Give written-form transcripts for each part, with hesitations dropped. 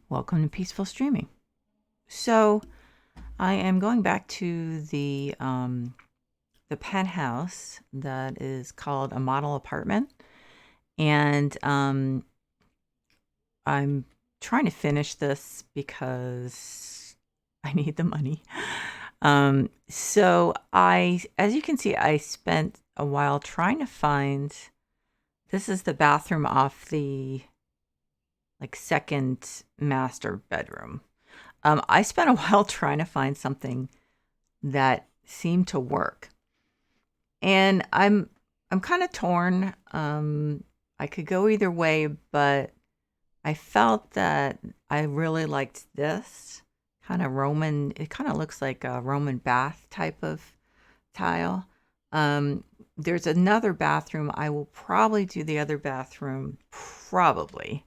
Welcome to Peaceful Streaming. So I am going back to the penthouse that is called a model apartment, and I'm trying to finish this because I need the money. As you can see, I spent a while trying to find. This is the bathroom off the second master bedroom. I spent a while trying to find something that seemed to work, and I'm kind of torn. I could go either way, but I felt that I really liked this kind of Roman. It kind of looks like a Roman bath type of tile. There's another bathroom. I will probably do the other bathroom probably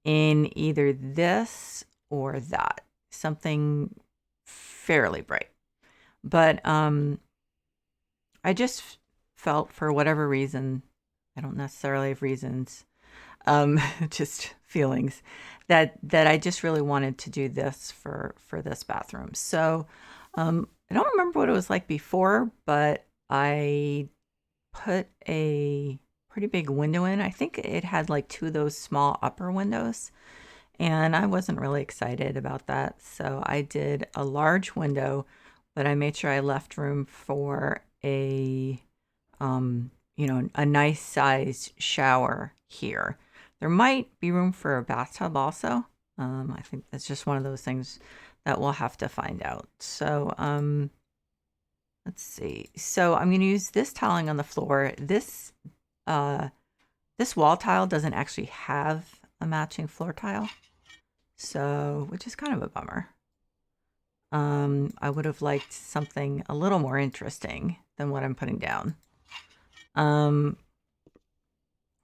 in either this or that, something fairly bright. But I just felt, for whatever reason, I don't necessarily have reasons, just feelings, that I just really wanted to do this for this bathroom. So I don't remember what it was like before, but I put a pretty big window in. I think it had like two of those small upper windows, and I wasn't really excited about that. So I did a large window, but I made sure I left room for a nice sized shower here. There might be room for a bathtub also. I think that's just one of those things that we'll have to find out. So let's see. So I'm going to use this tiling on the floor. This wall tile doesn't actually have a matching floor tile, so which is kind of a bummer. I would have liked something a little more interesting than what I'm putting down, or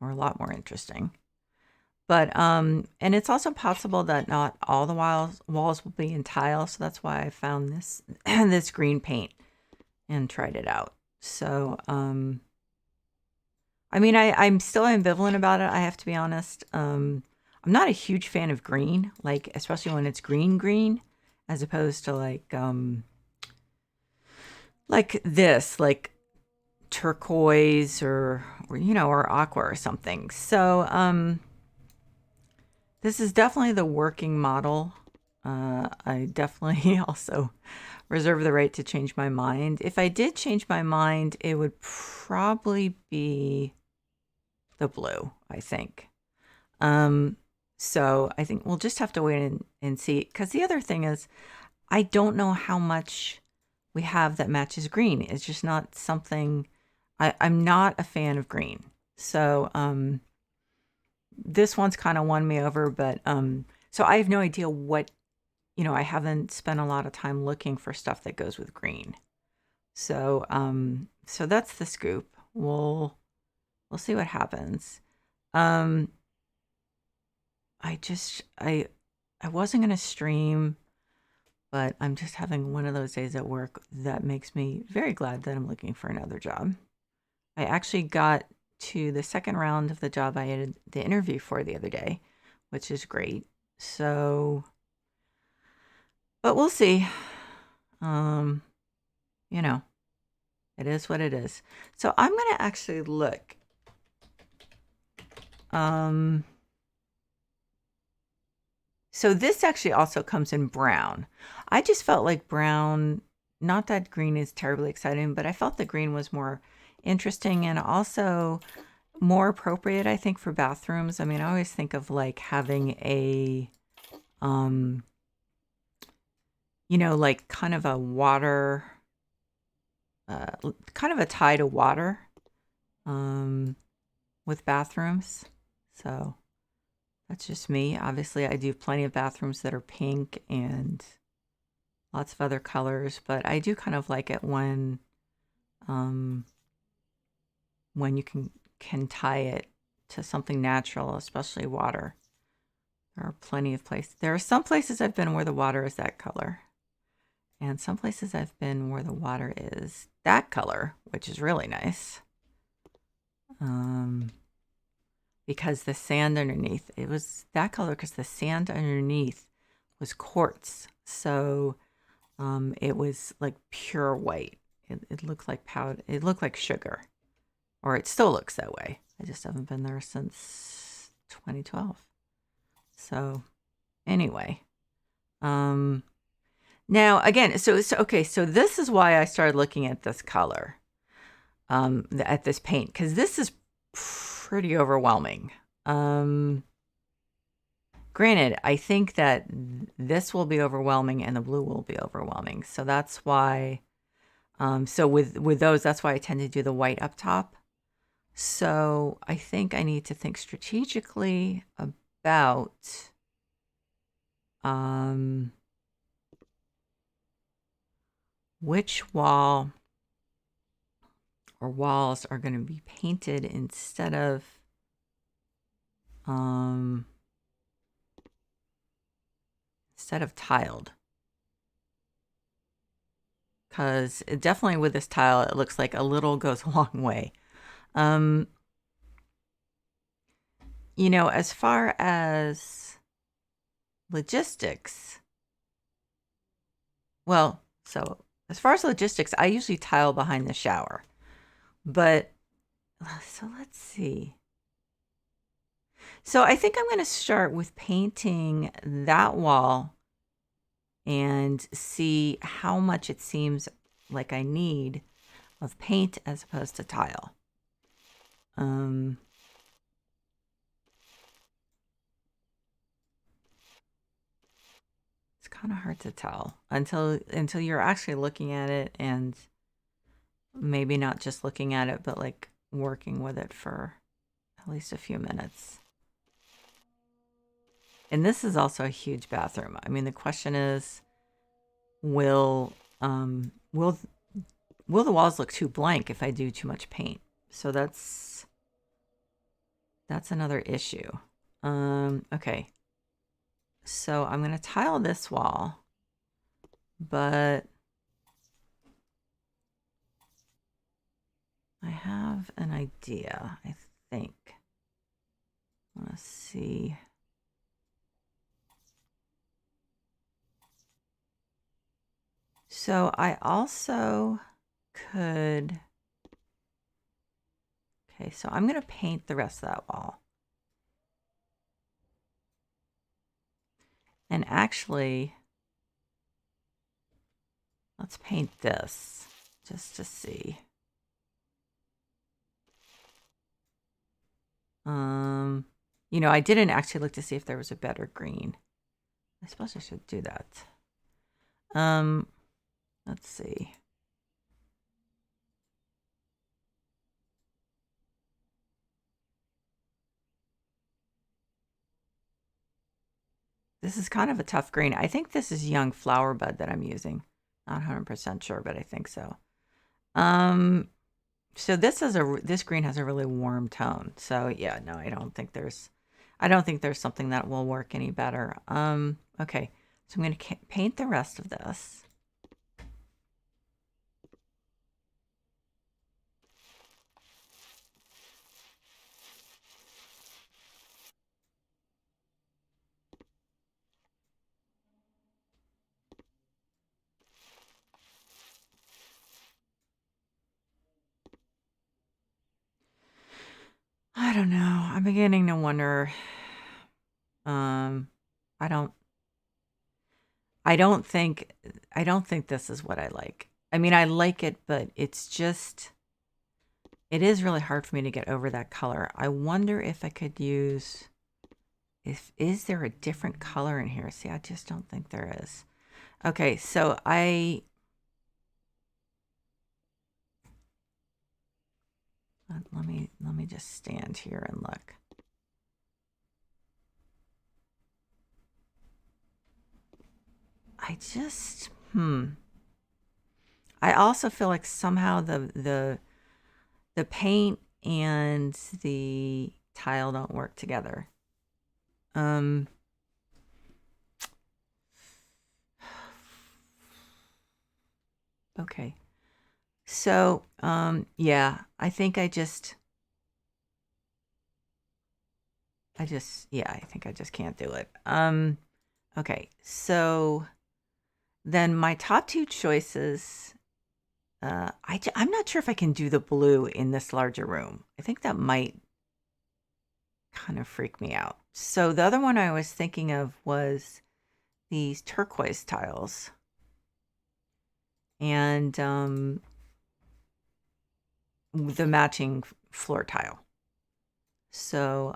a lot more interesting. But and it's also possible that not all the walls will be in tile, so that's why I found this this green paint and tried it out. So I mean, I'm still ambivalent about it, I have to be honest. I'm not a huge fan of green, like especially when it's green, as opposed to like this, like turquoise or aqua or something. So this is definitely the working model. I definitely also reserve the right to change my mind. If I did change my mind, it would probably be the blue, I think. So I think we'll just have to wait and see. Because the other thing is, I don't know how much we have that matches green. It's just not something. I'm not a fan of green. So this one's kind of won me over, but so I have no idea what, I haven't spent a lot of time looking for stuff that goes with green. So so that's the scoop. We'll see what happens. I wasn't going to stream, but I'm just having one of those days at work that makes me very glad that I'm looking for another job. I actually got to the second round of the job I had the interview for the other day, which is great. So, but we'll see. Um, you know, it is what it is. So I'm going to actually look. So this actually also comes in brown. I just felt like brown, not that green is terribly exciting, but I felt the green was more interesting and also more appropriate, I think, for bathrooms. I mean, I always think of like having a, like kind of a water, kind of a tie to water with bathrooms. So that's just me. Obviously, I do plenty of bathrooms that are pink and lots of other colors, but I do kind of like it when you can tie it to something natural, especially water. There are plenty of places. There are some places I've been where the water is that color, and some places I've been where the water is that color, which is really nice. because the sand underneath, it was that color because the sand underneath was quartz. So it was like pure white. It looked like powder. It looked like sugar, or it still looks that way. I just haven't been there since 2012. So anyway, now again, so okay, so this is why I started looking at this color, at this paint, because this is pretty overwhelming. Granted, I think that this will be overwhelming and the blue will be overwhelming. So that's why, so with those, that's why I tend to do the white up top. So I think I need to think strategically about, which wall or walls are going to be painted instead of, tiled. Because definitely with this tile, it looks like a little goes a long way. You know, as far as logistics, well, so as far as logistics, I usually tile behind the shower. But, so let's see. So I think I'm going to start with painting that wall and see how much it seems like I need of paint as opposed to tile. It's kind of hard to tell until you're actually looking at it, and maybe not just looking at it, but like working with it for at least a few minutes. And this is also a huge bathroom. I mean, the question is, will the walls look too blank if I do too much paint? So that's another issue. Okay. So I'm going to tile this wall, but I have an idea, I think. Let's see. So I also could, okay, so I'm going to paint the rest of that wall. And actually, let's paint this just to see. You know, I didn't actually look to see if there was a better green. I suppose I should do that. Let's see. This is kind of a tough green. I think this is young flower bud that I'm using. Not 100% sure, but I think so. So this green has a really warm tone. So yeah, no, I don't think there's something that will work any better. Okay, so I'm going to paint the rest of this. I don't know. I'm beginning to wonder. I don't think this is what I like. I mean, I like it, but it's just, it is really hard for me to get over that color. I wonder if I could use, is there a different color in here? See, I just don't think there is. Okay, so let me just stand here and look. I just, I also feel like somehow the paint and the tile don't work together. Okay. So, yeah, I think I just, yeah, I think I just can't do it. Okay, so then my top two choices, I'm not sure if I can do the blue in this larger room. I think that might kind of freak me out. So the other one I was thinking of was these turquoise tiles. And the matching floor tile. So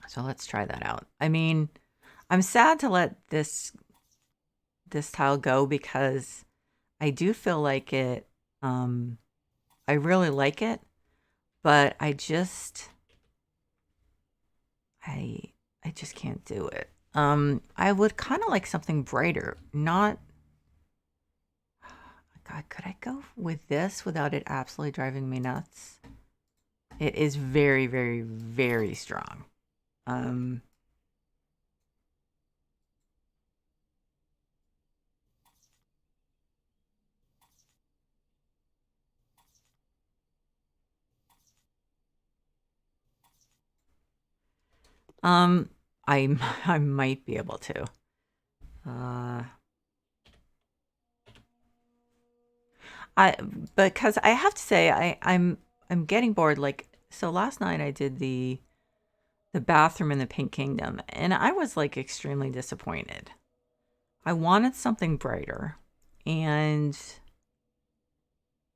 so let's try that out. I mean, I'm sad to let this tile go because I do feel like it I really like it, but I just can't do it. I would kind of like something brighter, not God, could I go with this without it absolutely driving me nuts? It is very, very, very strong. Um, um, I I might be able to. Uh, I because I have to say I'm getting bored. Like so, last night I did the bathroom in the Pink Kingdom, and I was like extremely disappointed. I wanted something brighter, and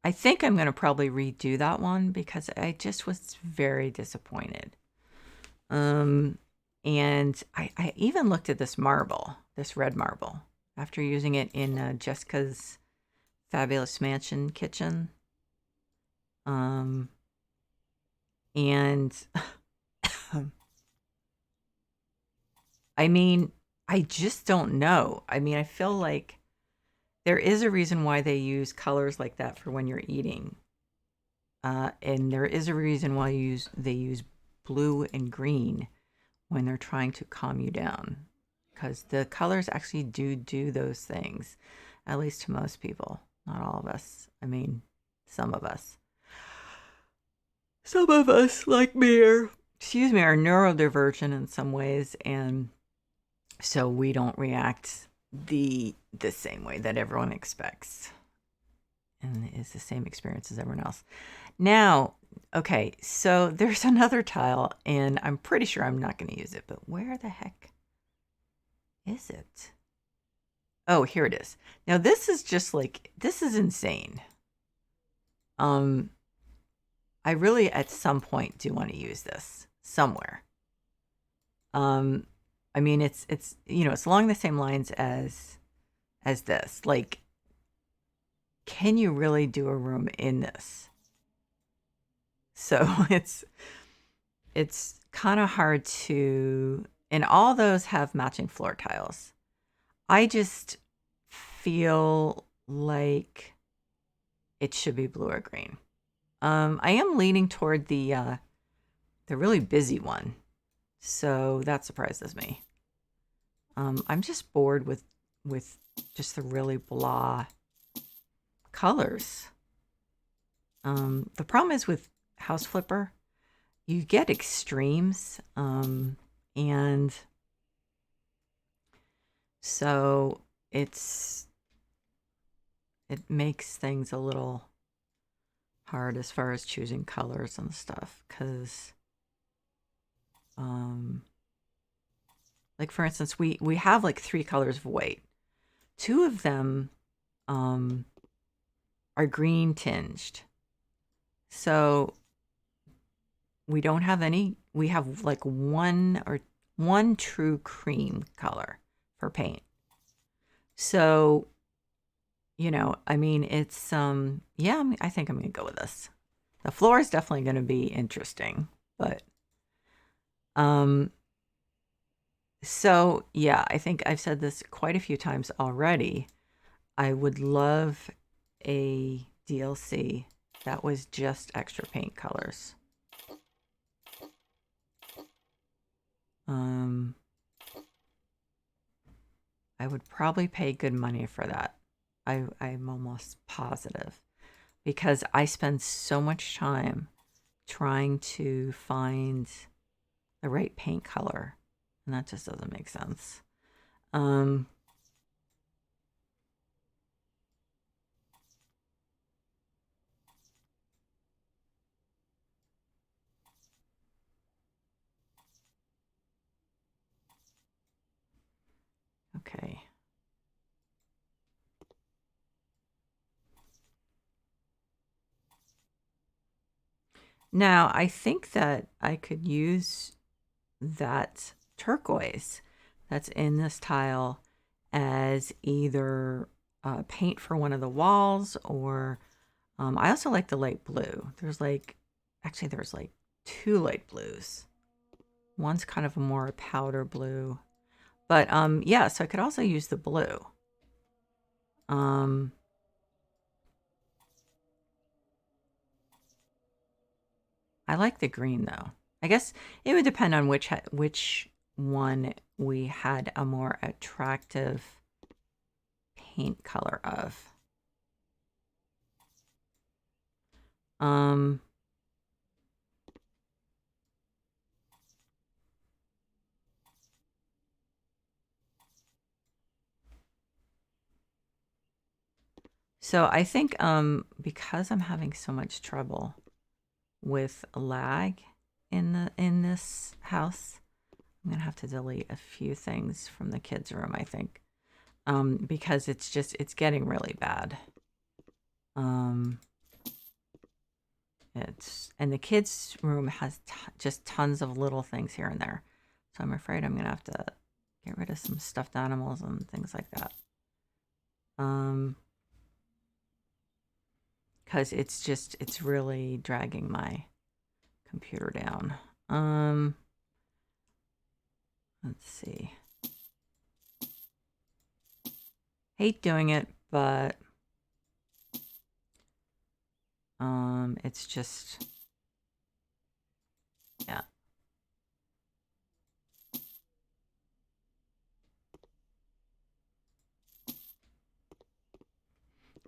I think I'm gonna probably redo that one because I just was very disappointed. Um, and I even looked at this marble, this red marble, after using it in Jessica's Fabulous Mansion kitchen. Um, and I mean, I just don't know. I mean, I feel like there is a reason why they use colors like that for when you're eating. And there is a reason why they use blue and green when they're trying to calm you down. Because the colors actually do those things, at least to most people. Not all of us. I mean, some of us. Some of us, like me, are neurodivergent in some ways, and so we don't react the same way that everyone expects, and it's the same experience as everyone else. Now, okay, so there's another tile, and I'm pretty sure I'm not going to use it, but where the heck is it? Oh, here it is. Now this is just like this is insane. Um, I really at some point do want to use this somewhere. Um, I mean it's it's along the same lines as this. Like, can you really do a room in this? So it's kind of hard to, and all those have matching floor tiles. I just feel like it should be blue or green. I am leaning toward the really busy one, so that surprises me. I'm just bored with just the really blah colors. The problem is with House Flipper, you get extremes, and so it makes things a little hard as far as choosing colors and stuff, because like for instance, we have like 3 colors of white. 2 of them are green tinged. So we don't have any, we have like one true cream color for paint. So, I mean, it's yeah, I think I'm going to go with this. The floor is definitely going to be interesting, but so yeah, I think I've said this quite a few times already. I would love a DLC that was just extra paint colors. I would probably pay good money for that. I'm almost positive, because I spend so much time trying to find the right paint color, and that just doesn't make sense. Okay. Now, I think that I could use that turquoise that's in this tile as either paint for one of the walls, or I also like the light blue. There's like two light blues. One's kind of a more powder blue. But yeah, so I could also use the blue. I like the green though. I guess it would depend on which one we had a more attractive paint color of. So I think because I'm having so much trouble with lag in this house, I'm gonna have to delete a few things from the kids' room, I think. Because it's getting really bad. And the kids' room has just tons of little things here and there. So I'm afraid I'm gonna have to get rid of some stuffed animals and things like that. Because it's really dragging my computer down. Let's see. Hate doing it, but it's just, yeah.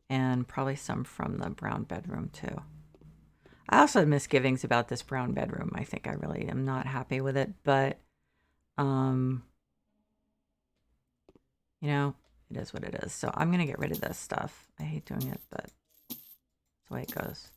And probably some from the brown bedroom too. I also have misgivings about this brown bedroom. I think I really am not happy with it, but you know, it is what it is. So I'm gonna get rid of this stuff. I hate doing it, but that's the way it goes.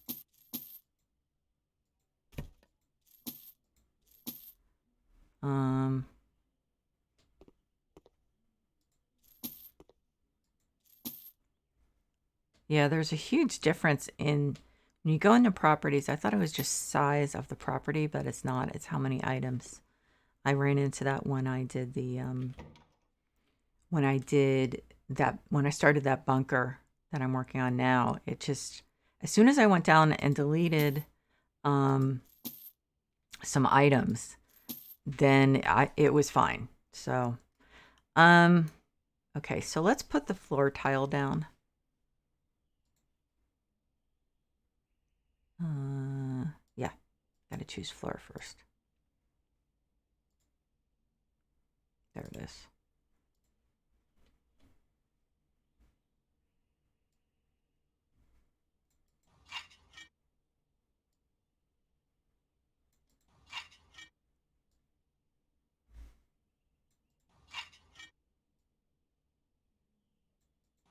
Yeah, there's a huge difference in when you go into properties. I thought it was just size of the property, but it's not. It's how many items. I ran into that when I did the when I started that bunker that I'm working on now. It just, as soon as I went down and deleted some items, then it was fine. So okay, so let's put the floor tile down. Yeah, gotta choose floor first. There it is.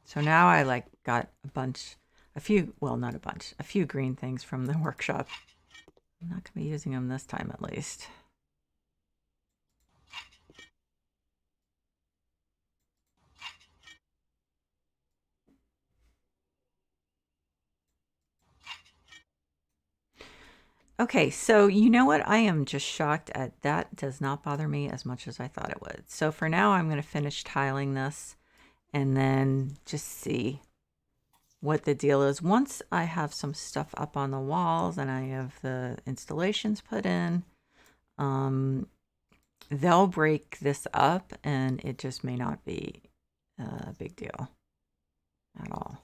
So now I like got a few green things from the workshop. I'm not gonna be using them this time at least. Okay, so you know what? I am just shocked at that. Does not bother me as much as I thought it would. So for now, I'm going to finish tiling this and then just see what the deal is. Once I have some stuff up on the walls and I have the installations put in, they'll break this up and it just may not be a big deal at all.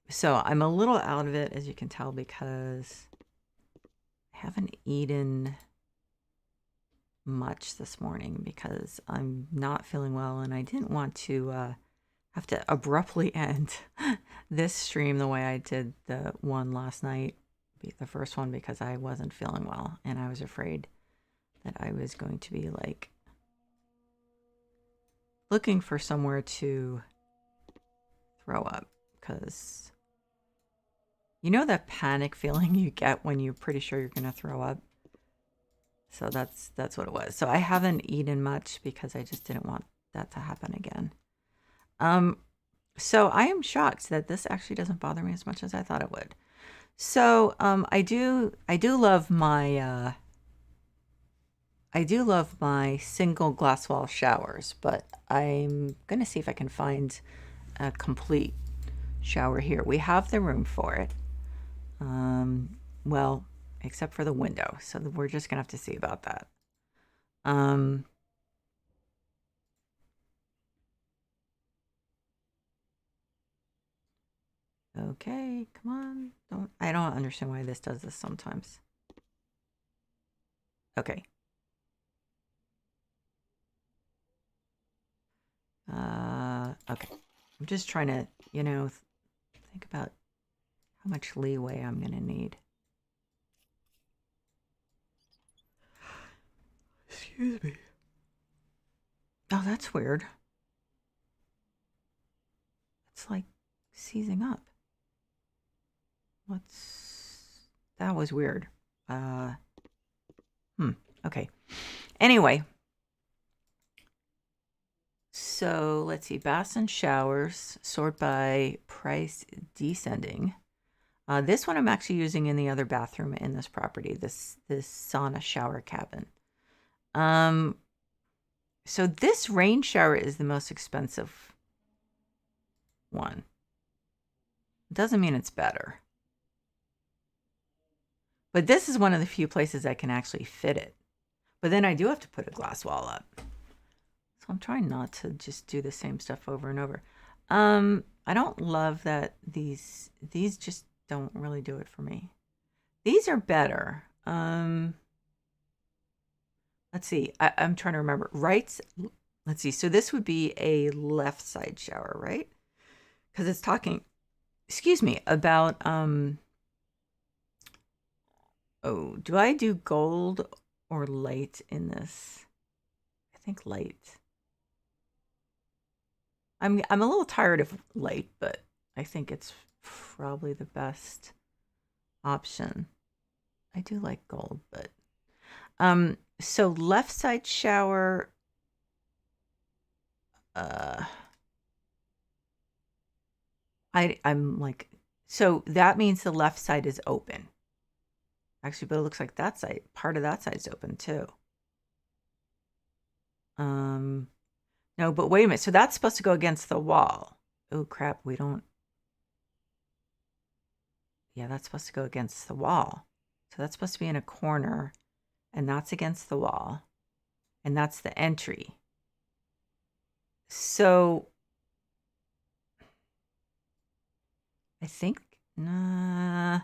So I'm a little out of it, as you can tell, because I haven't eaten much this morning because I'm not feeling well and I didn't want to have to abruptly end this stream the way I did the one last night. the first one because I wasn't feeling well and I was afraid that I was going to be like looking for somewhere to throw up, because you know that panic feeling you get when you're pretty sure you're going to throw up. So that's what it was. So I haven't eaten much because I just didn't want that to happen again. So I am shocked that this actually doesn't bother me as much as I thought it would. So I do love my single glass wall showers, but I'm gonna see if I can find a complete shower here. We have the room for it. Well, except for the window, so we're just gonna have to see about that. Okay, come on. I don't understand why this does this sometimes. Okay. Okay. I'm just trying to, think about how much leeway I'm going to need. Excuse me. Oh, that's weird. It's like seizing up. That was weird. Okay. Anyway. So let's see, baths and showers, sort by price descending. This one I'm actually using in the other bathroom in this property, this sauna shower cabin. So this rain shower is the most expensive one. Doesn't mean it's better. But this is one of the few places I can actually fit it. But then I do have to put a glass wall up. So I'm trying not to just do the same stuff over and over. I don't love that these just don't really do it for me. These are better. Let's see. I'm trying to remember. Let's see. So this would be a left side shower, right? Because it's talking, excuse me, about, oh, do I do gold or light in this? I think light. I'm a little tired of light, but I think it's probably the best option. I do like gold, but so left side shower, I'm like, so that means the left side is open. Actually, but it looks like that side, part of that side's open too. No, but wait a minute. So that's supposed to go against the wall. Oh crap, we don't. Yeah, that's supposed to go against the wall. So that's supposed to be in a corner, and that's against the wall, and that's the entry. So I think I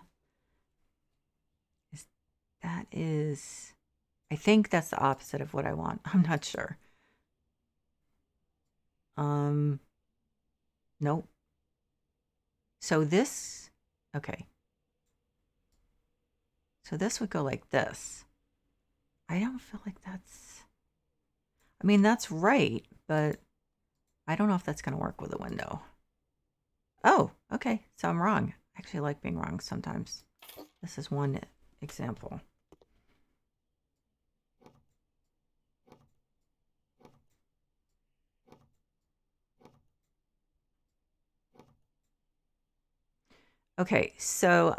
think that's the opposite of what I want. I'm not sure. Nope. So this, okay. So this would go like this. I don't feel like that's, I mean, that's right, but I don't know if that's going to work with a window. Oh, okay. So I'm wrong. I actually like being wrong sometimes. This is one example. Okay, so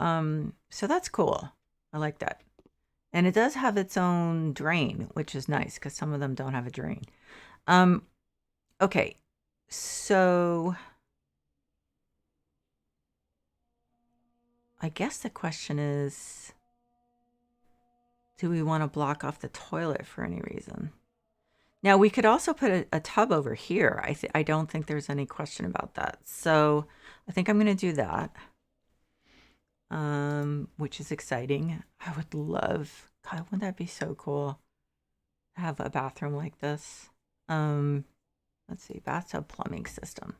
that's cool. I like that. And it does have its own drain, which is nice because some of them don't have a drain. Okay, so I guess the question is, do we want to block off the toilet for any reason? Now, we could also put a tub over here. I don't think there's any question about that. So I think I'm going to do that, which is exciting. I would love, God, wouldn't that be so cool to have a bathroom like this? Let's see, bathtub plumbing system.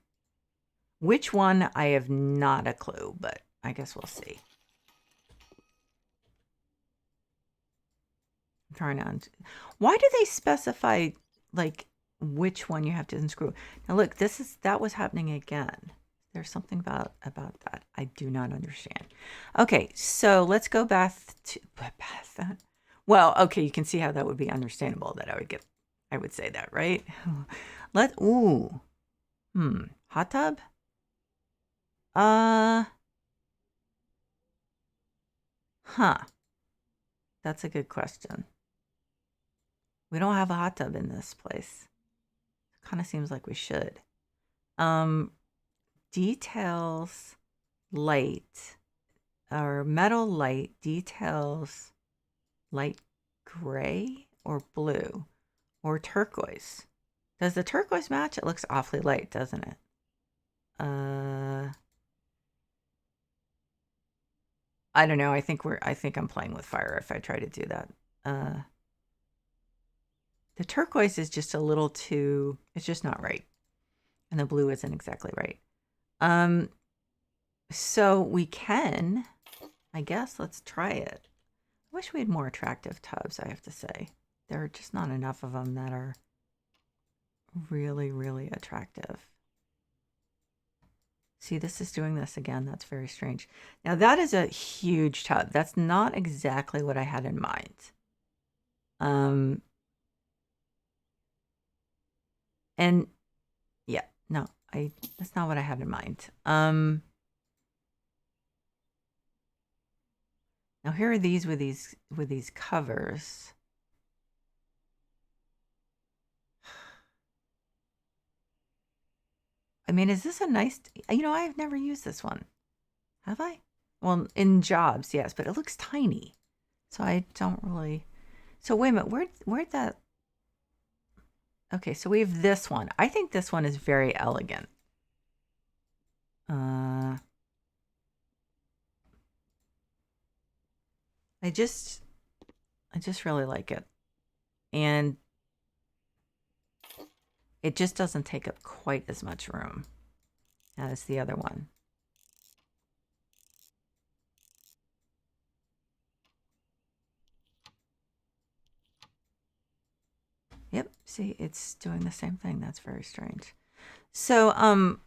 Which one? I have not a clue, but I guess we'll see. I'm trying to. Why do they specify like which one you have to unscrew? Now look, that was happening again. There's something about that I do not understand. Okay, so let's go back to that. Well, okay, you can see how that would be understandable that I would say that, right? Hot tub? Huh. That's a good question. We don't have a hot tub in this place. It kind of seems like we should. Details light or metal light, details light gray or blue or turquoise. Does the turquoise match? It looks awfully light, doesn't it? I don't know. I think I'm playing with fire if I try to do that. The turquoise is just a little too, it's just not right. And the blue isn't exactly right. So we can, I guess, let's try it. I wish we had more attractive tubs, I have to say. There are just not enough of them that are really, really attractive. See, this is doing this again. That's very strange. Now, that is a huge tub. That's not exactly what I had in mind. And yeah, no, that's not what I had in mind. Now here are these with these covers. I mean, is this a nice, I've never used this one. Have I? Well, in jobs, yes, but it looks tiny. So I don't really, so wait a minute, where'd that, okay, so we have this one. I think this one is very elegant. I just really like it. And it just doesn't take up quite as much room as the other one. Yep, see, it's doing the same thing. That's very strange. So, I'm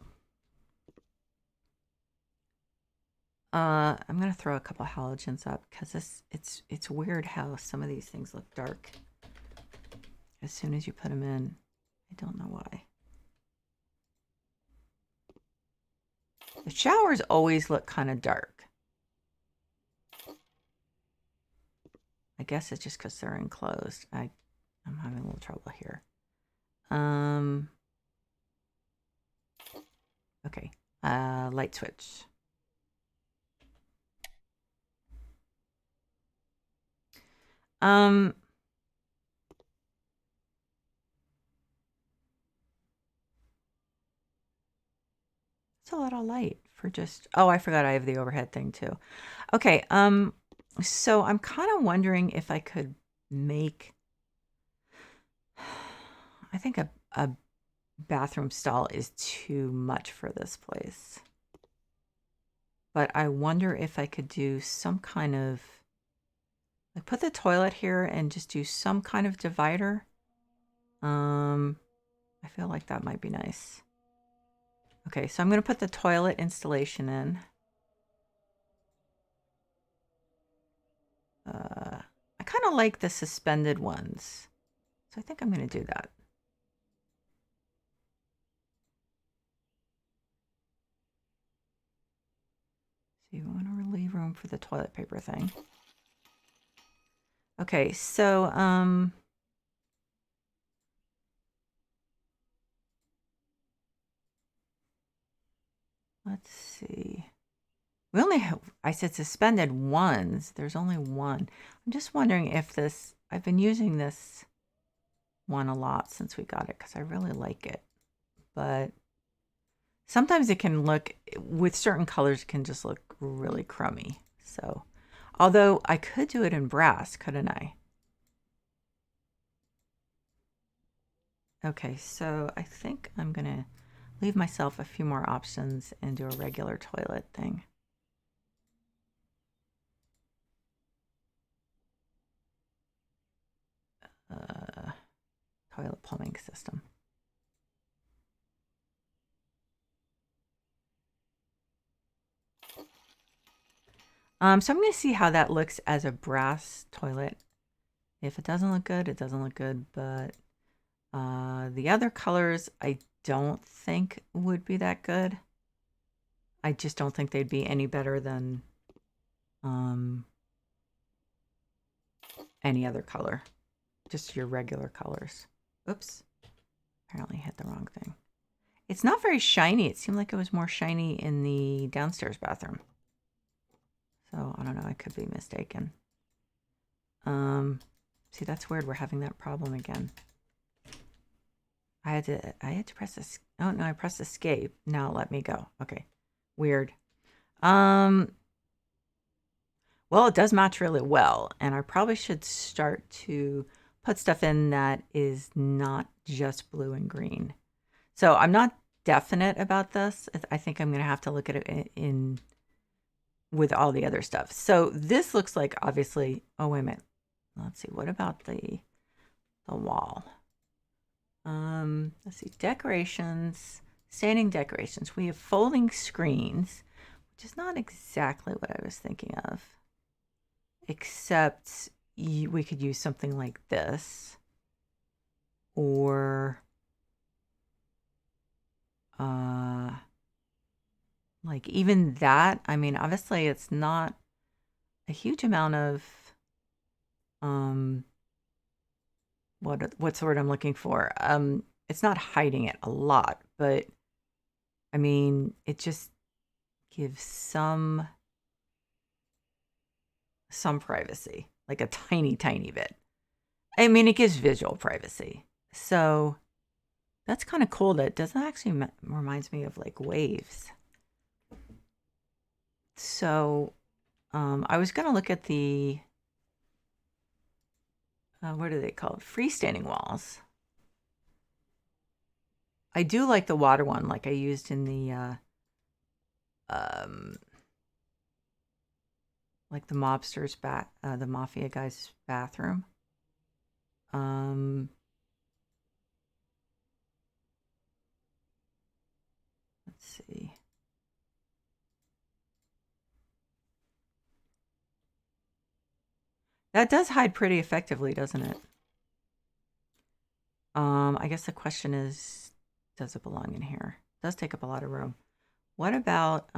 gonna throw a couple halogens up because it's weird how some of these things look dark as soon as you put them in. I don't know why. The showers always look kind of dark. I guess it's just because they're enclosed. I'm having a little trouble here. Okay. Light switch. It's a lot of light for just, oh, I forgot I have the overhead thing too. Okay, so I'm kind of wondering if I could make, I think a bathroom stall is too much for this place. But I wonder if I could do some kind of, like put the toilet here and just do some kind of divider. I feel like that might be nice. Okay, so I'm going to put the toilet installation in. I kind of like the suspended ones. So I think I'm going to do that. So you want to leave room for the toilet paper thing. Okay, so let's see. We only have, I said suspended ones. There's only one. I'm just wondering if this, I've been using this one a lot since we got it because I really like it. But sometimes it can look, with certain colors, it can just look really crummy. So, although I could do it in brass, couldn't I? Okay, so I think I'm going to leave myself a few more options and do a regular toilet thing. toilet plumbing system. So I'm going to see how that looks as a brass toilet. If it doesn't look good, it doesn't look good. But the other colors I don't think would be that good. I just don't think they'd be any better than any other color. Just your regular colors. Oops. Apparently hit the wrong thing. It's not very shiny. It seemed like it was more shiny in the downstairs bathroom. So I don't know. I could be mistaken. See, that's weird. We're having that problem again. I had to press this. Oh no, I pressed escape. Now let me go. Okay. Weird. Well, it does match really well, and I probably should start to put stuff in that is not just blue and green. So I'm not definite about this. I think I'm going to have to look at it in with all the other stuff. So this looks like, obviously, oh wait a minute. Let's see, what about the wall? Let's see, decorations, standing decorations. We have folding screens, which is not exactly what I was thinking of, except we could use something like this, or like even that. I mean, obviously it's not a huge amount of what's the word I'm looking for? It's not hiding it a lot, but I mean, it just gives some privacy, like a tiny, tiny bit. I mean, it gives visual privacy. So that's kind of cool. That doesn't actually reminds me of like waves. So I was going to look at the what are they called? Freestanding walls. I do like the water one, like I used in the like the mobster's the mafia guy's bathroom. Let's see. That does hide pretty effectively, doesn't it? I guess the question is, does it belong in here? It does take up a lot of room. What about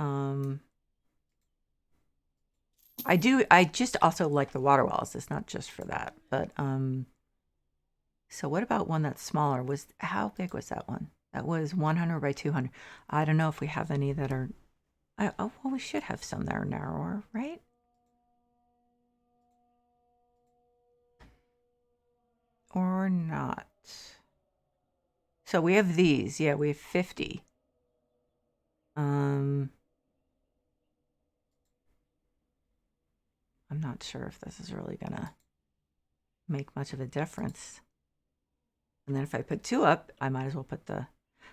I just also like the water walls. It's not just for that. But so what about one that's smaller? How big was that one? That was 100 by 200. I don't know if we have any that are well, we should have some that are narrower, right? Or not. So we have these. Yeah, we have 50. I'm not sure if this is really gonna make much of a difference. And then if I put 2 up, I might as well put the...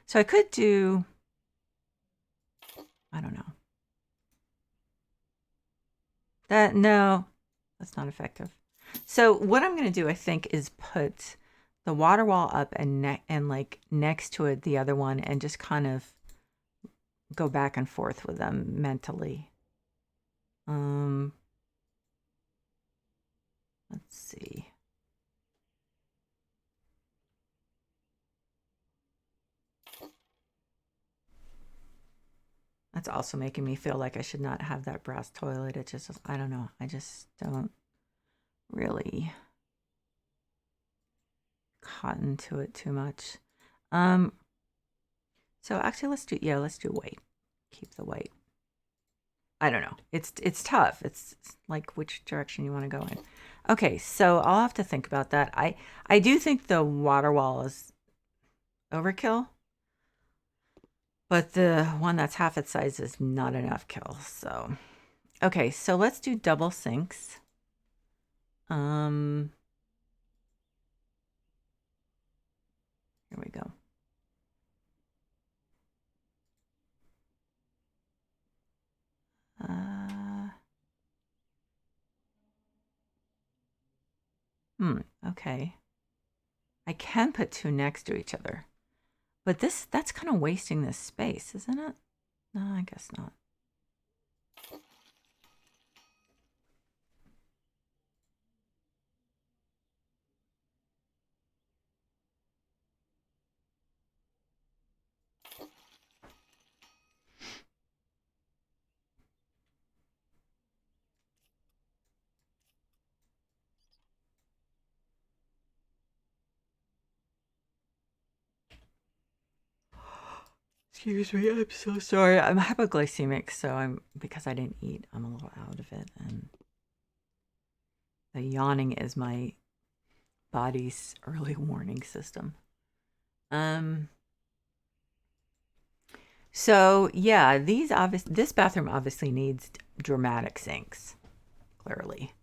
So I could do... I don't know. No, that's not effective. So what I'm going to do, I think, is put the water wall up and like next to it, the other one, and just kind of go back and forth with them mentally. Let's see. That's also making me feel like I should not have that brass toilet. It just, I don't know. I just don't really cotton to it too much. So actually let's do white. Keep the white. I don't know. It's tough. It's like which direction you want to go in. Okay, so I'll have to think about that. I do think the water wall is overkill, but the one that's half its size is not enough kill. So, okay, so let's do double sinks. Here we go. Okay. I can put two next to each other. But that's kind of wasting this space, isn't it? No, I guess not. Excuse me, I'm so sorry. I'm hypoglycemic, so because I didn't eat, I'm a little out of it, and the yawning is my body's early warning system. So yeah, this bathroom obviously needs dramatic sinks, clearly.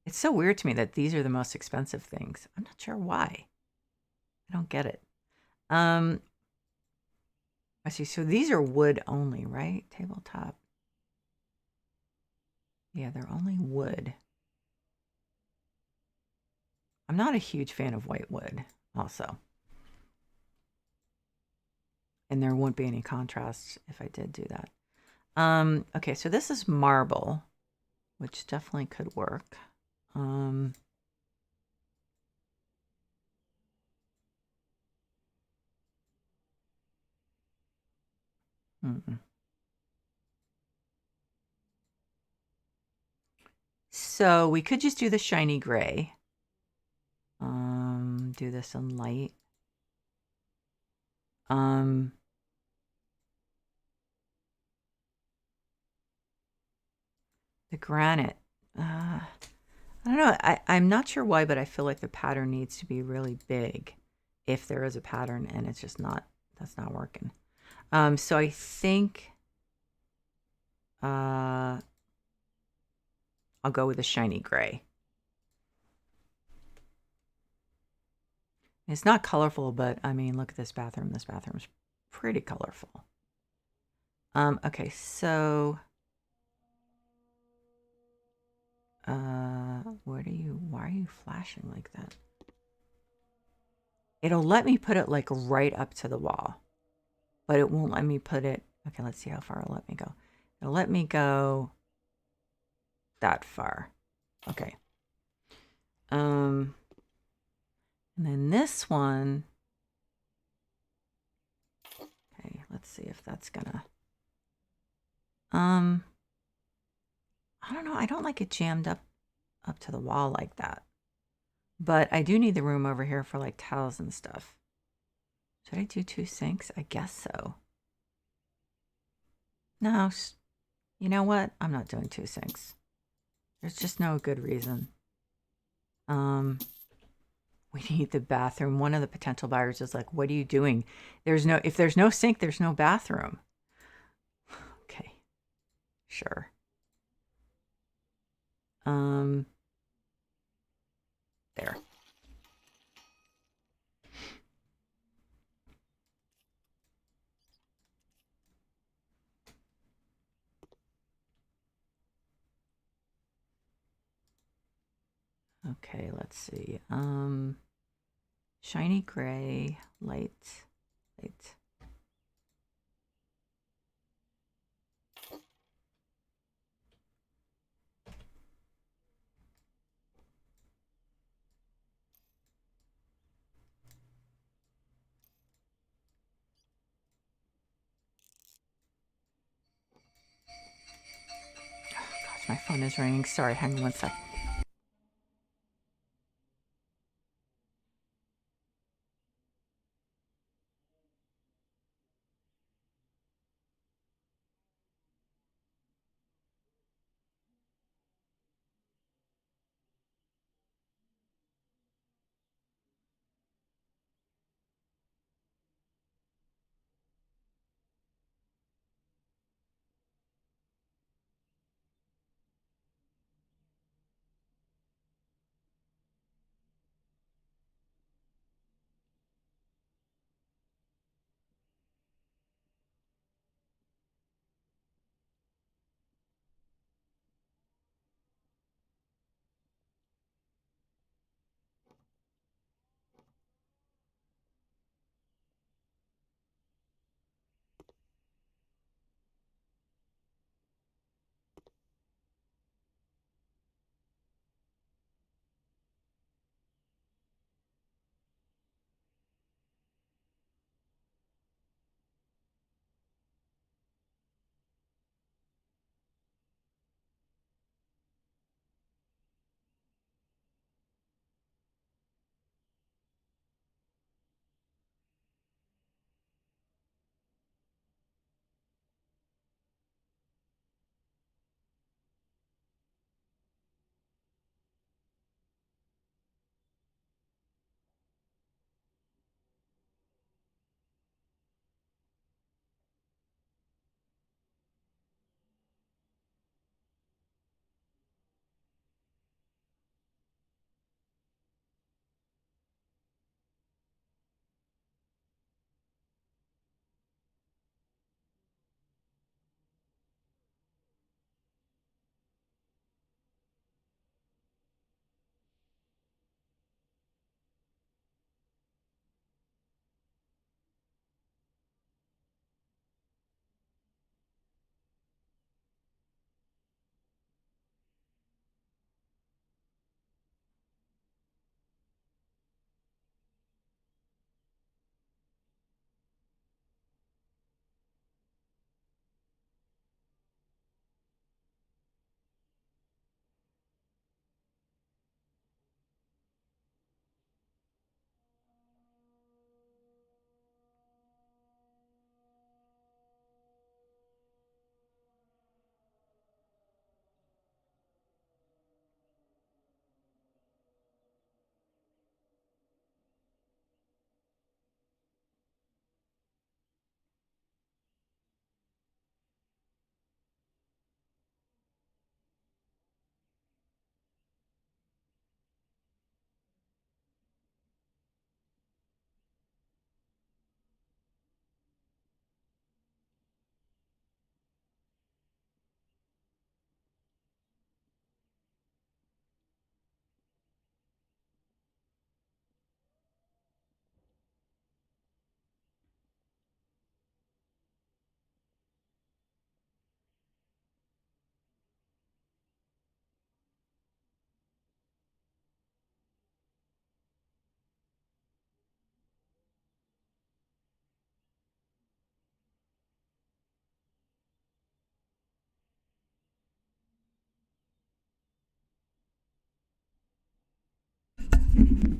It's so weird to me that these are the most expensive things. I'm not sure why. I don't get it. I see. So these are wood only, right? Tabletop. Yeah, they're only wood. I'm not a huge fan of white wood, also. And there won't be any contrast if I did do that. Okay, so this is marble, which definitely could work. Mm-mm. So we could just do the shiny gray. Do this in light. The granite. I don't know. I'm not sure why, but I feel like the pattern needs to be really big if there is a pattern, and it's just not, that's not working. So I think I'll go with the shiny gray. It's not colorful, but I mean, look at this bathroom. This bathroom's pretty colorful. Okay, so why are you flashing like that? It'll let me put it like right up to the wall, but it won't let me put it. Okay, let's see how far it'll let me go. It'll let me go that far. Okay. And then this one. Okay, let's see if that's gonna. I don't know. I don't like it jammed up to the wall like that. But I do need the room over here for like towels and stuff. Should I do two sinks? I guess so. No, you know what? I'm not doing two sinks. There's just no good reason. We need the bathroom. One of the potential buyers is like, what are you doing? If there's no sink, there's no bathroom. Okay. Sure. There. Okay, let's see. Shiny gray, light. Oh, gosh, my phone is ringing. Sorry, hang on one sec.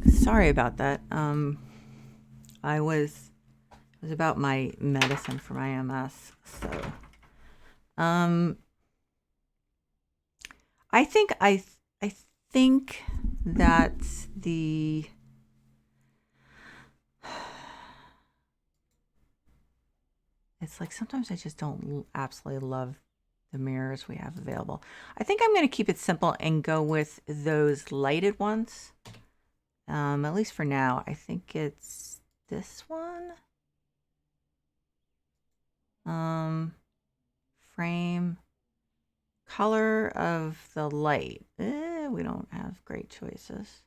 Sorry about that. It was about my medicine for my MS. So, um, I think I think that the it's like sometimes I just don't absolutely love the mirrors we have available. I think I'm going to keep it simple and go with those lighted ones. At least for now. I think it's this one. Frame, color of the light. We don't have great choices.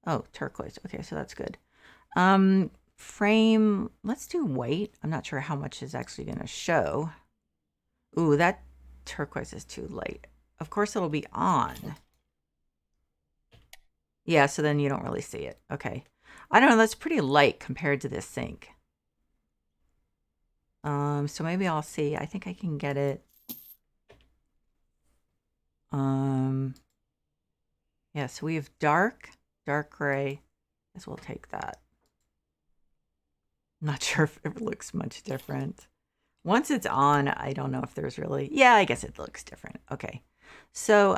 Oh, turquoise. Okay, so that's good. Frame, let's do white. I'm not sure how much is actually going to show. Ooh, that turquoise is too light. Of course it'll be on. Yeah, so then you don't really see it. Okay. I don't know, that's pretty light compared to this sink. So maybe I'll see. I think I can get it. Yeah, so we have dark gray. I guess we'll take that. I'm not sure if it looks much different. Once it's on, I don't know if there's really, yeah, I guess it looks different. Okay. So,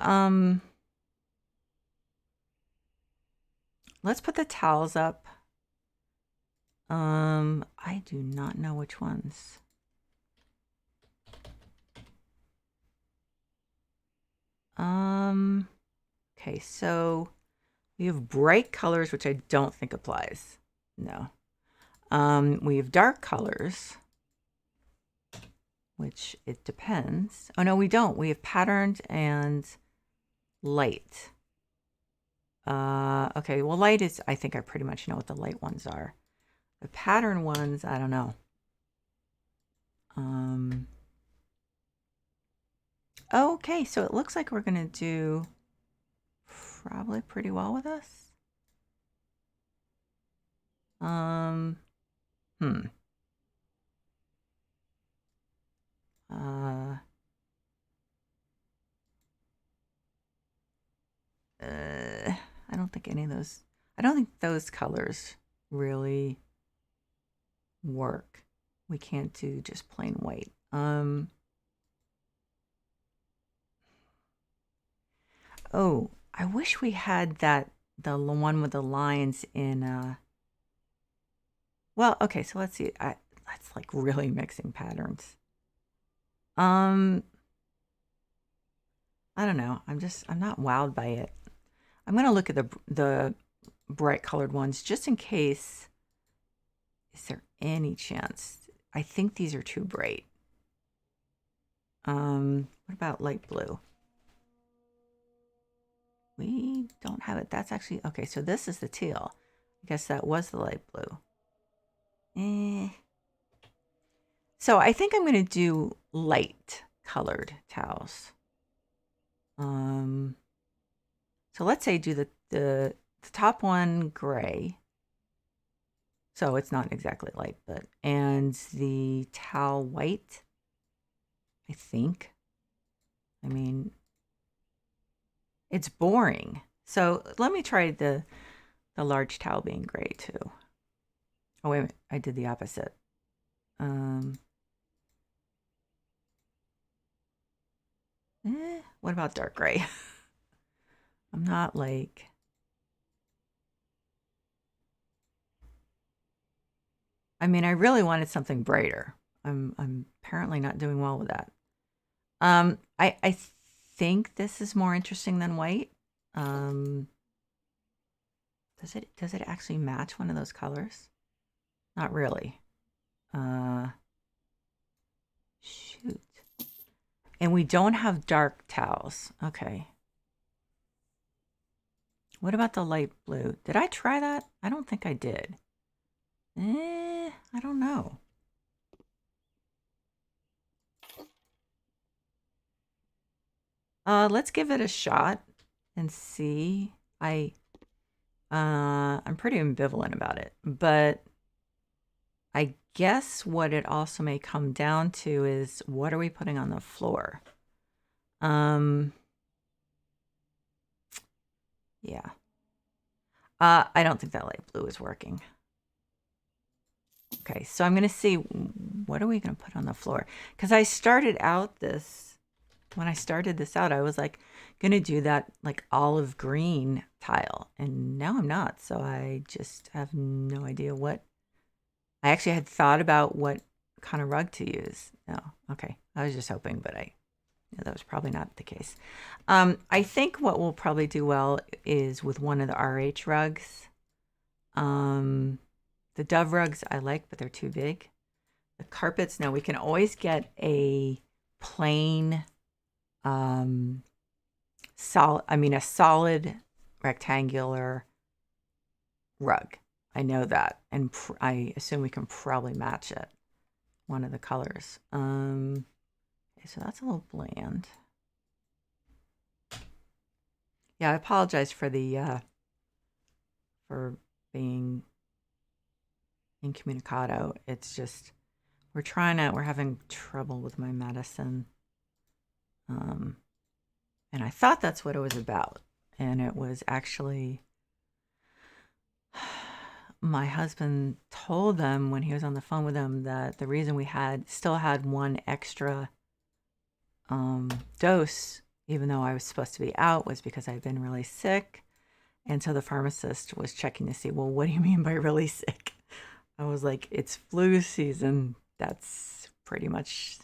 let's put the towels up. I do not know which ones. Okay, so we have bright colors, which I don't think applies. No. We have dark colors, which it depends. Oh, no, we don't. We have patterned and light. Okay, well, light is, I think I pretty much know what the light ones are. The pattern ones, I don't know. Okay, so it looks like we're going to do probably pretty well with this. I don't think any of those, I don't think those colors really work. We can't do just plain white. Oh, I wish we had that, the one with the lines in, well, okay, so let's see. That's like really mixing patterns. I don't know. I'm not wowed by it. I'm going to look at the bright colored ones just in case. Is there any chance? I think these are too bright. What about light blue? We don't have it. That's actually, okay, so this is the teal. I guess that was the light blue. So I think I'm going to do light colored towels. So let's say do the top one gray. So it's not exactly light, but, and the towel white, I think. I mean, it's boring. So let me try the large towel being gray too. Oh, wait a minute. I did the opposite. What about dark gray? I'm not like... I mean, I really wanted something brighter. I'm apparently not doing well with that. I think this is more interesting than white. Does it actually match one of those colors? Not really. Shoot. And we don't have dark towels. Okay. What about the light blue? Did I try that? I don't think I did. I don't know. Let's give it a shot and see. I'm pretty ambivalent about it, but I guess what it also may come down to is what are we putting on the floor? Yeah. I don't think that light blue is working. Okay, so I'm going to see, what are we going to put on the floor? Because I started out this, when I started this out, I was like going to do that like olive green tile. And now I'm not. So I just have no idea what. I actually had thought about what kind of rug to use. No, okay. I was just hoping, but that was probably not the case. I think what we'll probably do well is with one of the RH rugs. The Dove rugs I like, but they're too big. The carpets, now we can always get a plain, a solid rectangular rug. I know that, and I assume we can probably match it. One of the colors. Okay, so that's a little bland. Yeah, I apologize for the for being incommunicado. It's just we're having trouble with my medicine. And I thought that's what it was about. And it was actually my husband told them when he was on the phone with them that the reason we still had one extra dose, even though I was supposed to be out, was because I'd been really sick. And so the pharmacist was checking to see, well, what do you mean by really sick? I was like, it's flu season. That's pretty much,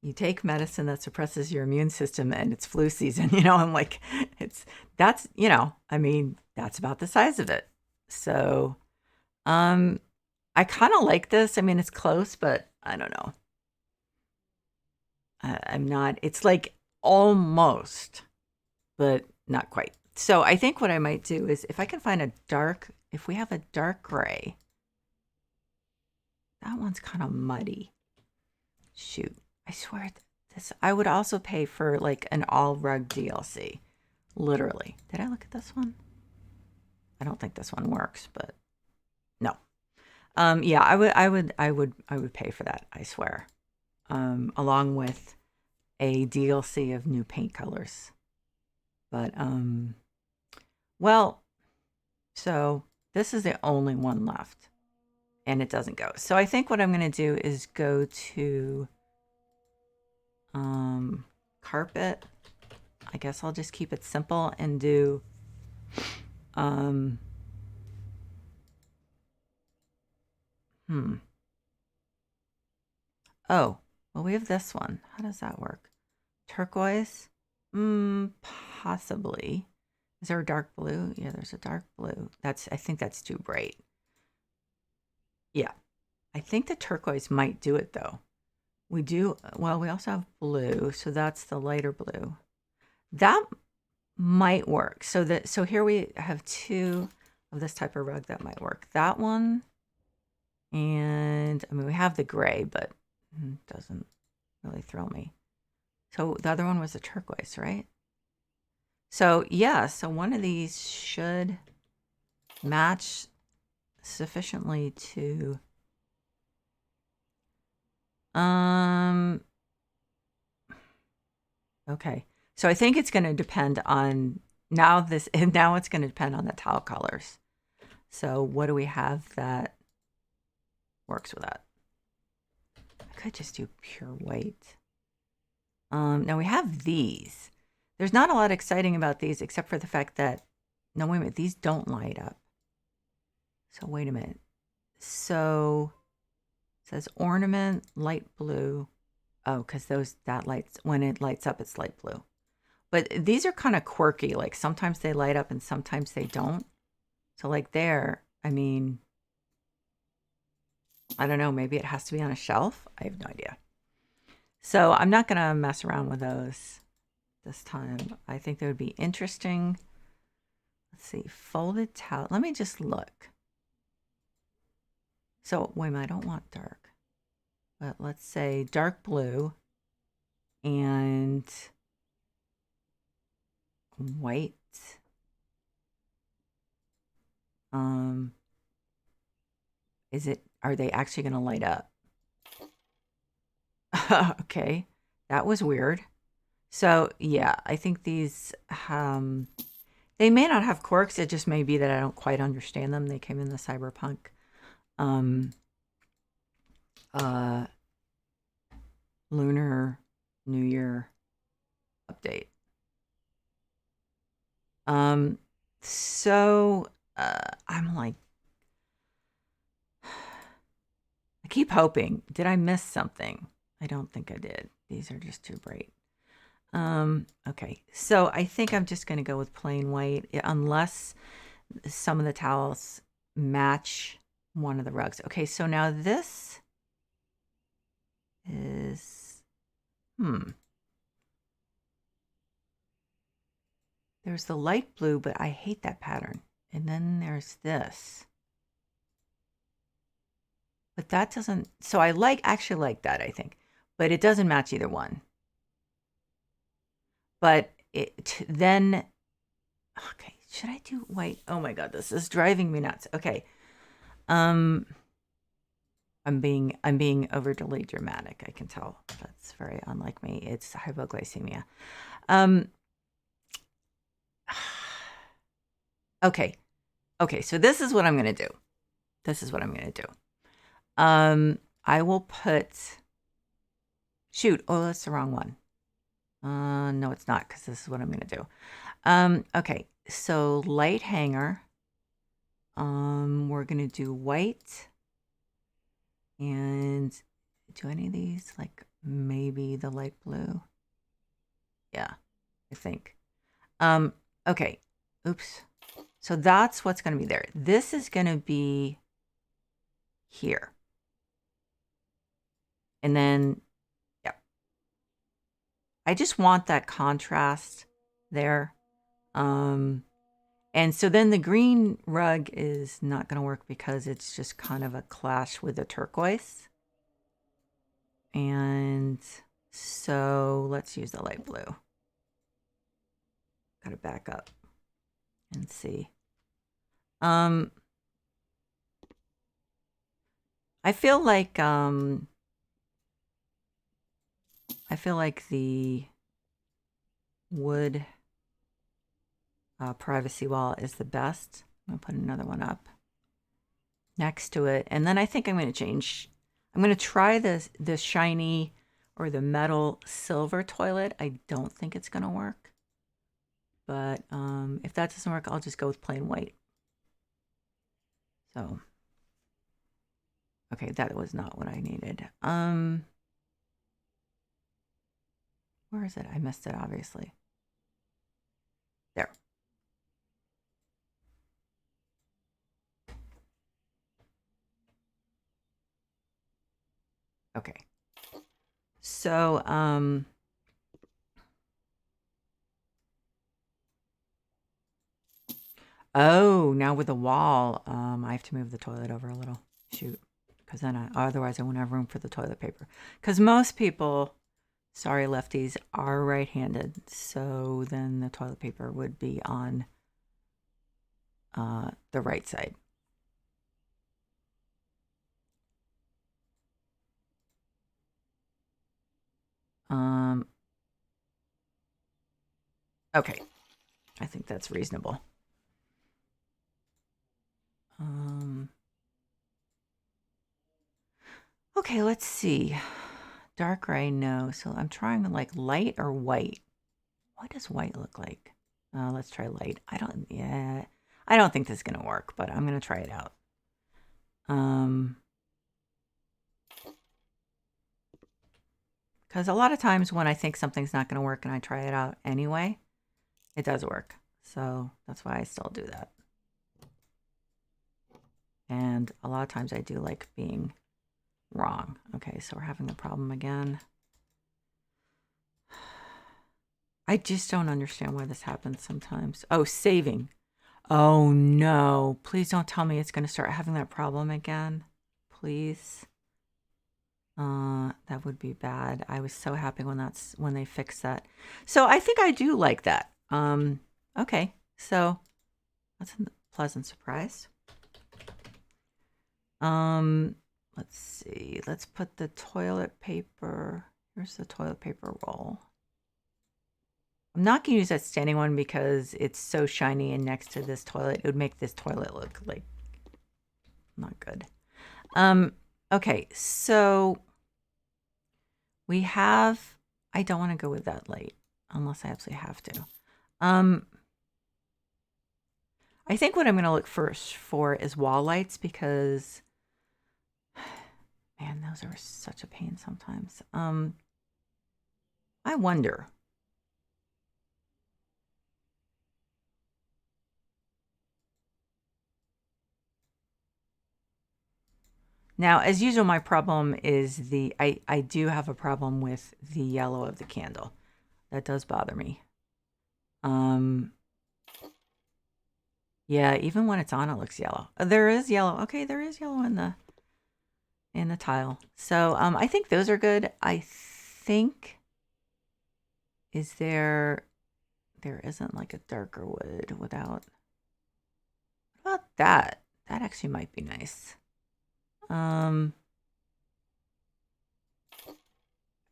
you take medicine that suppresses your immune system and it's flu season. I'm like, that's about the size of it. So, I kind of like this. I mean, it's close, but I don't know. I'm not, it's like almost, but not quite. So I think what I might do is if I can find if we have a dark gray, that one's kind of muddy. Shoot, I swear I would also pay for like an all rug DLC. Literally. Did I look at this one? I don't think this one works, but no. Yeah, I would pay for that, I swear. Along with a DLC of new paint colors. But well, so this is the only one left. And it doesn't go. So I think what I'm going to do is go to carpet. I guess I'll just keep it simple and do oh, well, we have this one. How does that work? Turquoise? Possibly. Is there a dark blue? Yeah, there's a dark blue. I think that's too bright. Yeah. I think the turquoise might do it though. We also have blue, so that's the lighter blue. That might work. So here we have two of this type of rug that might work. That one, and we have the gray, but it doesn't really thrill me. So the other one was the turquoise, right? So yeah, so one of these should match sufficiently to okay. So I think it's going to depend on now it's going to depend on the tile colors. So what do we have that works with that? I could just do pure white. Now we have these. There's not a lot exciting about these except for the fact that, no, wait a minute, these don't light up. So wait a minute. So it says ornament, light blue. Oh, because when it lights up, it's light blue. But these are kind of quirky. Like sometimes they light up and sometimes they don't. So like there, I don't know, maybe it has to be on a shelf. I have no idea. So I'm not going to mess around with those this time. I think they would be interesting. Let's see, folded towel. Let me just look. So wait a minute, I don't want dark. But let's say dark blue and white. Are they actually going to light up? Okay, that was weird. So yeah, I think these They may not have quirks. It just may be that I don't quite understand them. They came in the Cyberpunk um, uh, Lunar New Year update. So I'm like, I keep hoping. Did I miss something? I don't think I did. These are just too bright. Okay, so I think I'm just going to go with plain white, unless some of the towels match one of the rugs. Okay, so now this is, there's the light blue, but I hate that pattern. And then there's this. But that doesn't, so I actually like that, I think. But it doesn't match either one. But then, okay, should I do white? Oh my God, this is driving me nuts. Okay. I'm being overly dramatic. I can tell. That's very unlike me. It's hypoglycemia. Okay. Okay, so this is what I'm going to do. I will put, shoot, oh, that's the wrong one. No, it's not, because this is what I'm going to do. Okay, so light hanger. We're going to do white. And do any of these, like maybe the light blue? Yeah, I think. Okay, oops. So that's what's going to be there. This is going to be here. And then, yeah. I just want that contrast there. And so then the green rug is not going to work because it's just kind of a clash with the turquoise. And so let's use the light blue. Got to back up and see. I feel like the wood privacy wall is the best. I'm gonna put another one up next to it, and then I think I'm gonna change. I'm gonna try the shiny or the metal silver toilet. I don't think it's gonna work, but if that doesn't work, I'll just go with plain white. So, okay, that was not what I needed. Where is it? I missed it, obviously. There. Okay. So, oh, now with the wall, I have to move the toilet over a little. Shoot. Because then otherwise I won't have room for the toilet paper. Because most people, sorry lefties, are right-handed. So then the toilet paper would be on the right side. Okay. I think that's reasonable. Okay, let's see. Dark gray, no. So I'm trying like light or white. What does white look like? Let's try light. I don't think this is gonna work, but I'm gonna try it out. Because a lot of times when I think something's not gonna work and I try it out anyway, it does work. So that's why I still do that. And a lot of times I do like being wrong. Okay, so we're having a problem again. I just don't understand why this happens sometimes. Oh, saving. Oh no, please don't tell me it's going to start having that problem again. Please. That would be bad. I was so happy when they fixed that. So I think I do like that. Okay, so that's a pleasant surprise. Let's see. Let's put the toilet paper. Here's the toilet paper roll. I'm not going to use that standing one because it's so shiny and next to this toilet. It would make this toilet look like not good. Okay, so we have, I don't want to go with that light unless I absolutely have to. I think what I'm going to look first for is wall lights because, man, those are such a pain sometimes. I wonder. Now, as usual, my problem is I do have a problem with the yellow of the candle. That does bother me. Yeah, even when it's on, it looks yellow. There is yellow. Okay, there is yellow in the tile. So I think those are good. I think there isn't like a darker wood without. What about that? That actually might be nice. I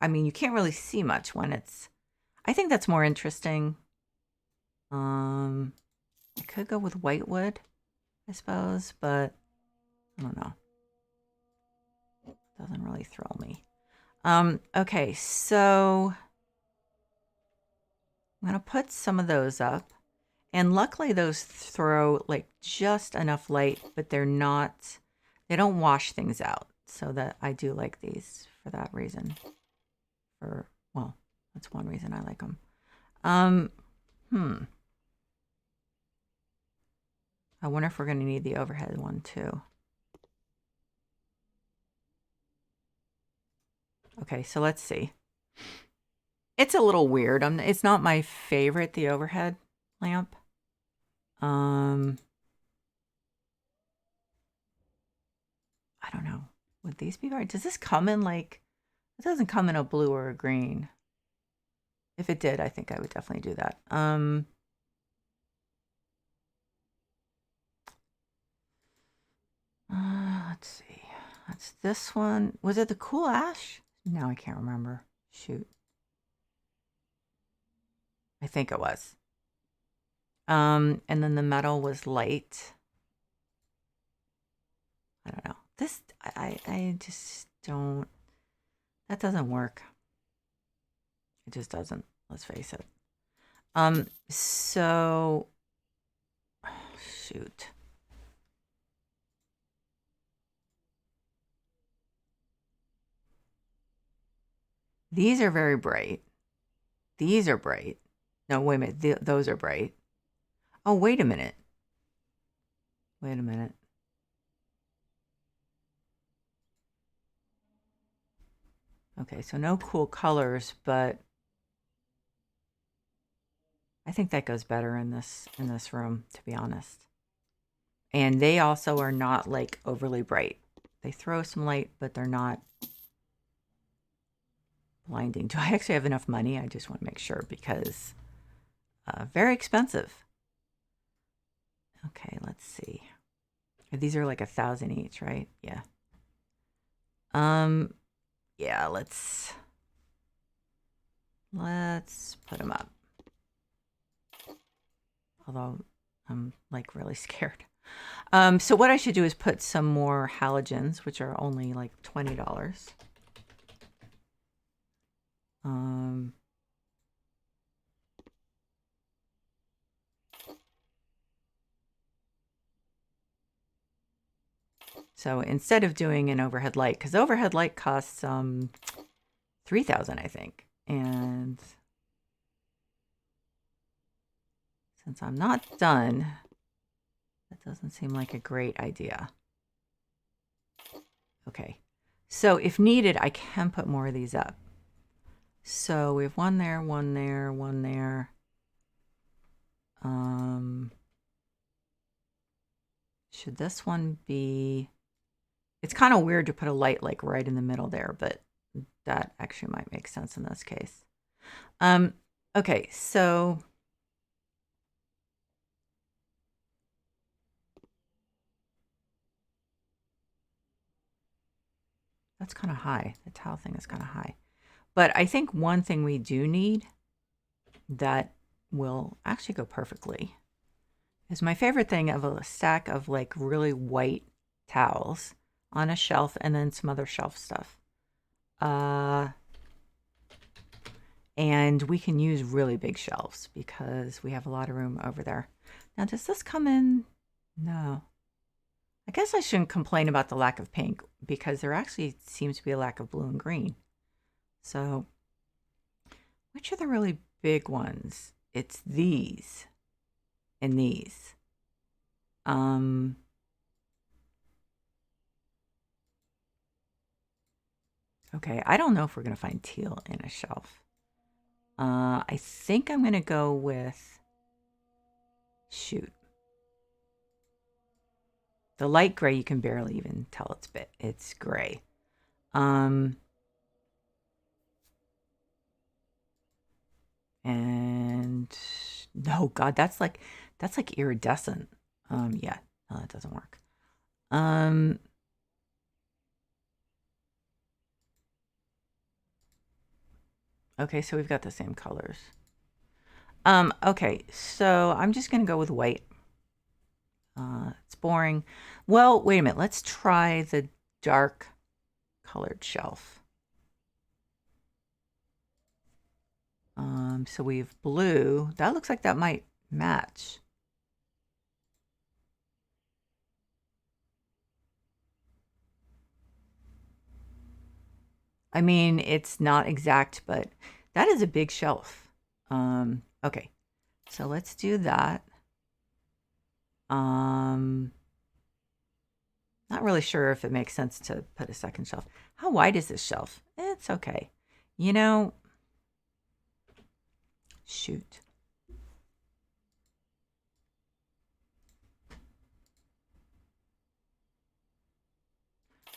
mean, you can't really see much when it's. I think that's more interesting. I could go with white wood, I suppose, but I don't know. Doesn't really thrill me. Okay, so I'm gonna put some of those up, and luckily those throw like just enough light, but they don't wash things out, so that I do like these for that reason. Well, that's one reason I like them. I wonder if we're gonna need the overhead one too. Okay, so let's see. It's a little weird. It's not my favorite, the overhead lamp. I don't know. Would these be right? Does this come in like, it doesn't come in a blue or a green. If it did, I think I would definitely do that. Let's see. That's this one. Was it the cool ash? No, I can't remember. Shoot. I think it was. And then the metal was light. I don't know. This, I just don't, that doesn't work. It just doesn't, let's face it. So, shoot. These are very bright. These are bright. No, wait a minute. Those are bright. Oh, wait a minute. Wait a minute. Okay, so no cool colors, but I think that goes better in this room, to be honest. And they also are not like overly bright. They throw some light, but they're not blinding. Do I actually have enough money? I just want to make sure because very expensive. Okay, let's see. These are like 1,000 each, right? Yeah. Yeah, let's put them up. Although I'm like really scared. So what I should do is put some more halogens, which are only like $20. So instead of doing an overhead light, because overhead light costs $3,000, I think. And since I'm not done, that doesn't seem like a great idea. Okay, so if needed, I can put more of these up. So we have one there, one there, one there. Should this one be... It's kind of weird to put a light like right in the middle there, but that actually might make sense in this case. Okay, so that's kind of high. The towel thing is kind of high. But I think one thing we do need that will actually go perfectly. Is my favorite thing of a stack of like really white towels on a shelf and then some other shelf stuff. And we can use really big shelves because we have a lot of room over there. Now, does this come in? No. I guess I shouldn't complain about the lack of pink because there actually seems to be a lack of blue and green. So, which are the really big ones? It's these and these. Okay, I don't know if we're going to find teal in a shelf. I think I'm going to go with, shoot. The light gray, you can barely even tell it's gray. And no, God, that's like iridescent. Yeah, no, that doesn't work. Okay, so we've got the same colors. Okay, so I'm just gonna go with white. It's boring. Well, wait a minute. Let's try the dark colored shelf. So we have blue. That looks like that might match. I mean, it's not exact, but that is a big shelf. Okay, so let's do that. Not really sure if it makes sense to put a second shelf. How wide is this shelf? It's okay. You know, shoot.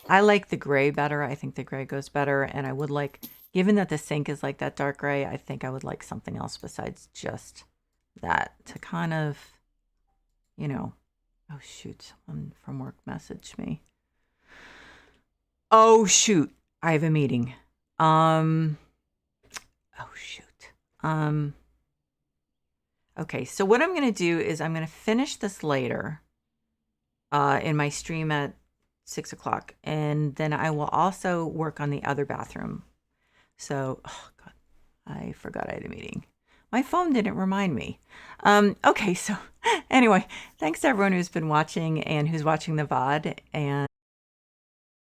I like the gray better. I think the gray goes better. And I would like, given that the sink is like that dark gray, I think I would like something else besides just that to kind of, you know, oh shoot, someone from work messaged me. Oh shoot, I have a meeting. Oh shoot. Okay, so what I'm going to do is I'm going to finish this later in my stream at 6 o'clock. And then I will also work on the other bathroom. So, oh God, I forgot I had a meeting. My phone didn't remind me. Okay, so anyway, thanks to everyone who's been watching and who's watching the VOD. And